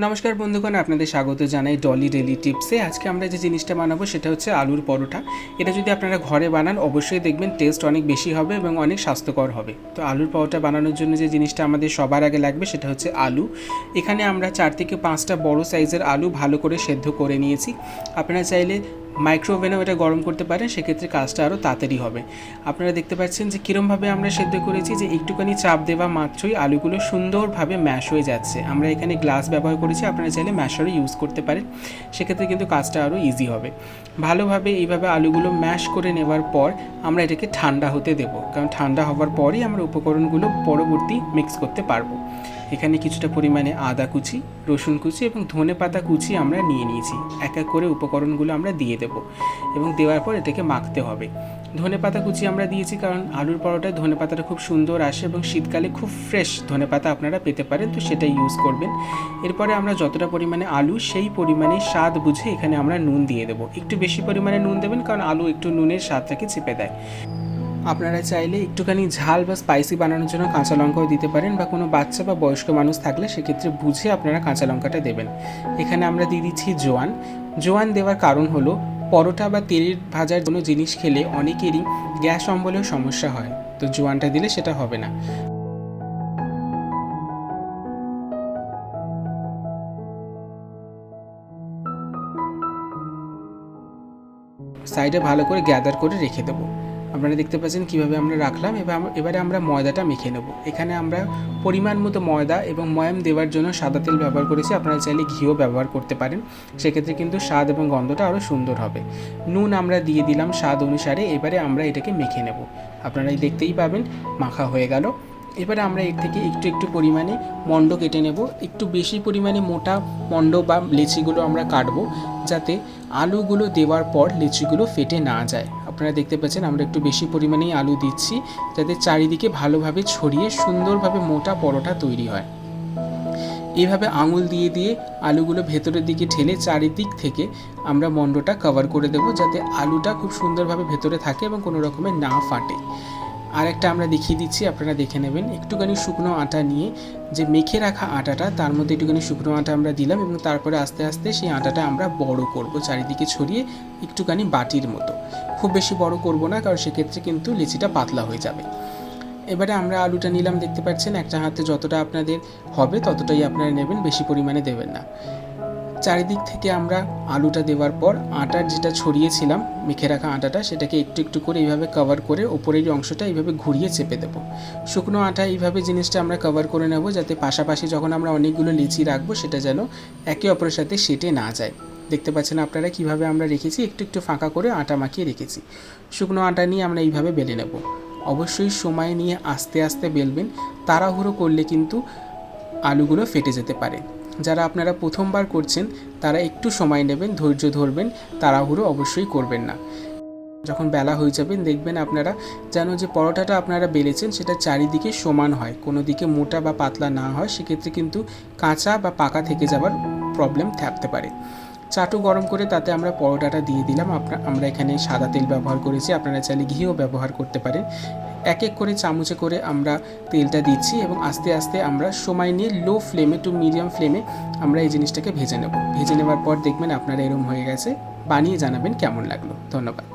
নমস্কার বন্ধুগণ, আপনাদের স্বাগত জানাই ডলি ডেলি টিপসে। আজকে আমরা যে জিনিসটা বানাবো সেটা হচ্ছে আলুর পরোটা। এটা যদি আপনারা ঘরে বানান অবশ্যই দেখবেন টেস্ট অনেক বেশি হবে এবং অনেক স্বাস্থ্যকর হবে। তো আলুর পরোটা বানানোর জন্য যে জিনিসটা আমাদের সবার আগে লাগবে সেটা হচ্ছে আলু। এখানে আমরা 4 থেকে 5টা বড় সাইজের আলু ভালো করে সেদ্ধ করে নিয়েছি। আপনারা চাইলে মাইক্রোওভেনেও এটা গরম করতে পারেন, সেক্ষেত্রে কাজটা আরও তাড়াতাড়ি হবে। আপনারা দেখতে পাচ্ছেন যে কীরমভাবে আমরা সেদ্ধ করেছি, যে একটুখানি চাপ দেওয়া মাত্রই আলুগুলো সুন্দরভাবে ম্যাশ হয়ে যাচ্ছে। আমরা এখানে গ্লাস ব্যবহার করেছি, আপনারা চাইলে ম্যাশারও ইউজ করতে পারেন, সেক্ষেত্রে কিন্তু কাজটা আরও ইজি হবে। ভালোভাবে এইভাবে আলুগুলো ম্যাশ করে নেওয়ার পর আমরা এটাকে ঠান্ডা হতে দেবো, কারণ ঠান্ডা হওয়ার পরই আমরা উপকরণগুলো পরবর্তী মিক্স করতে পারবো। এখানে কিছুটা পরিমাণে আদা কুচি, রসুন কুচি এবং ধনে পাতা কুচি আমরা নিয়ে নিয়েছি। এক এক করে উপকরণগুলো আমরা দিয়ে দেবো এবং দেওয়ার পর এটাকে মাখতে হবে। ধনে পাতা কুচি আমরা দিয়েছি কারণ আলুর পরোটায় ধনে পাতাটা খুব সুন্দর আসে এবং শীতকালে খুব ফ্রেশ ধনে পাতা আপনারা পেতে পারেন, তো সেটাই ইউজ করবেন। এরপরে আমরা যতটা পরিমাণে আলু সেই পরিমাণে স্বাদ বুঝে এখানে আমরা নুন দিয়ে দেবো। একটু বেশি পরিমাণে নুন দেবেন, কারণ আলু একটু নুনের স্বাদটাকে চেপে দেয়। আপনারা চাইলে একটুখানি ঝাল বা স্পাইসি বানানোর জন্য কাঁচা লঙ্কাও দিতে পারেন, বা কোনো বাচ্চা বা বয়স্ক মানুষ থাকলে সেক্ষেত্রে বুঝে আপনারা কাঁচা লঙ্কাটা দেবেন। এখানে আমরা দিয়ে দিচ্ছি জোয়ান। জোয়ান দেওয়ার কারণ হলো পরোটা বা তেলের ভাজার কোনো জিনিস খেলে অনেকেরই গ্যাস অম্বলের সমস্যা হয়, তো জোয়ানটা দিলে সেটা হবে না। সাইডে ভালো করে গ্যাদার করে রেখে দেবো। আপনারা দেখতে পাচ্ছেন কীভাবে আমরা রাখলাম। এবারে আমরা ময়দাটা মেখে নেব। এখানে আমরা পরিমাণ মতো ময়দা এবং ময়াম দেওয়ার জন্য সাদা তেল ব্যবহার করেছি, আপনারা চাইলে ঘিও ব্যবহার করতে পারেন, সেক্ষেত্রে কিন্তু স্বাদ এবং গন্ধটা আরও সুন্দর হবে। নুন আমরা দিয়ে দিলাম স্বাদ অনুসারে। এবারে আমরা এটাকে মেখে নেব। আপনারা দেখতেই পাবেন মাখা হয়ে গেল। এবারে আমরা এর থেকে একটু একটু পরিমাণে মণ্ড কেটে নেব। একটু বেশি পরিমাণে মোটা মণ্ড বা লেচিগুলো আমরা কাটবো, যাতে আলুগুলো দেওয়ার পর লেচিগুলো ফেটে না যায়। আপনারা দেখতে পাচ্ছেন আমরা একটু বেশি পরিমাণেই আলু দিচ্ছি, যাতে চারিদিকে ভালোভাবে ছড়িয়ে সুন্দরভাবে মোটা পরোটা তৈরি হয়। এইভাবে আঙুল দিয়ে দিয়ে আলুগুলো ভেতরের দিকে ঠেলে চারিদিক থেকে আমরা মণ্ডটা কভার করে দেবো, যাতে আলুটা খুব সুন্দরভাবে ভেতরে থাকে এবং কোনো রকমের না ফাটে। আর একটা আমরা দেখিয়ে দিচ্ছি, আপনারা দেখে নেবেন। একটুখানি শুকনো আটা নিয়ে যে মেখে রাখা আটাটা, তার মধ্যে একটুখানি শুকনো আটা আমরা দিলাম এবং তারপরে আস্তে আস্তে সেই আটাটা আমরা বড় করব, চারিদিকে ছড়িয়ে একটুখানি বাটির মতো। খুব বেশি বড় করব না, কারণ সেক্ষেত্রে কিন্তু লিচিটা পাতলা হয়ে যাবে। এবারে আমরা আলুটা নিলাম, দেখতে পাচ্ছেন একটা হাতে যতটা আপনাদের হবে ততটাই আপনারা নেবেন, বেশি পরিমাণে দেবেন না। চারিদিক থেকে আমরা আলুটা দেওয়ার পর আটার যেটা ছড়িয়েছিলাম মেখে রাখা আটাটা, সেটাকে একটু একটু করে এইভাবে কভার করে ওপরের অংশটা এইভাবে ঘুরিয়ে চেপে দেবো। শুকনো আটা এইভাবে জিনিসটা আমরা কভার করে নেব, যাতে পাশাপাশি যখন আমরা অনেকগুলো লিচি রাখবো সেটা যেন একে অপরের সাথে সেটে না যায়। দেখতে পাচ্ছেন আপনারা কিভাবে আমরা রেখেছি, একটু একটু ফাঁকা করে আটা মাখিয়ে রেখেছি। শুকনো আটা নিয়ে আমরা এইভাবে বেলে নেব। অবশ্যই সময় নিয়ে আস্তে আস্তে বেলবেন, তাড়াহুড়ো করলে কিন্তু আলুগুলো ফেটে যেতে পারে। যারা আপনারা প্রথমবার করছেন তারা একটু সময় নেবেন, ধৈর্য ধরবেন, তাড়াহুড়ো অবশ্যই করবেন না। যখন বেলা হয়ে যাবেন দেখবেন আপনারা যেন যে পরোটাটা আপনারা বেলেছেন সেটা চারিদিকে সমান হয়, কোনো দিকে মোটা বা পাতলা না হয়, সেক্ষেত্রে কিন্তু কাঁচা বা পাকা থেকে যাওয়ার প্রবলেম থাকতে পারে। চাটু গরম করে তাতে আমরা পরোটাটা দিয়ে দিলাম। আমরা এখানে সাদা তেল ব্যবহার করেছি, আপনারা চাইলে ঘিও ব্যবহার করতে পারেন। এক এক করে চামচে করে আমরা তেলটা দিচ্ছি এবং আস্তে আস্তে আমরা সময় নিয়ে লো ফ্লেমে টু মিডিয়াম ফ্লেমে আমরা এই জিনিসটাকে ভেজে নেব। ভেজে নেওয়ার পর দেখবেন আপনারা এরকম হয়ে গেছে। বানিয়ে জানাবেন কেমন লাগলো। ধন্যবাদ।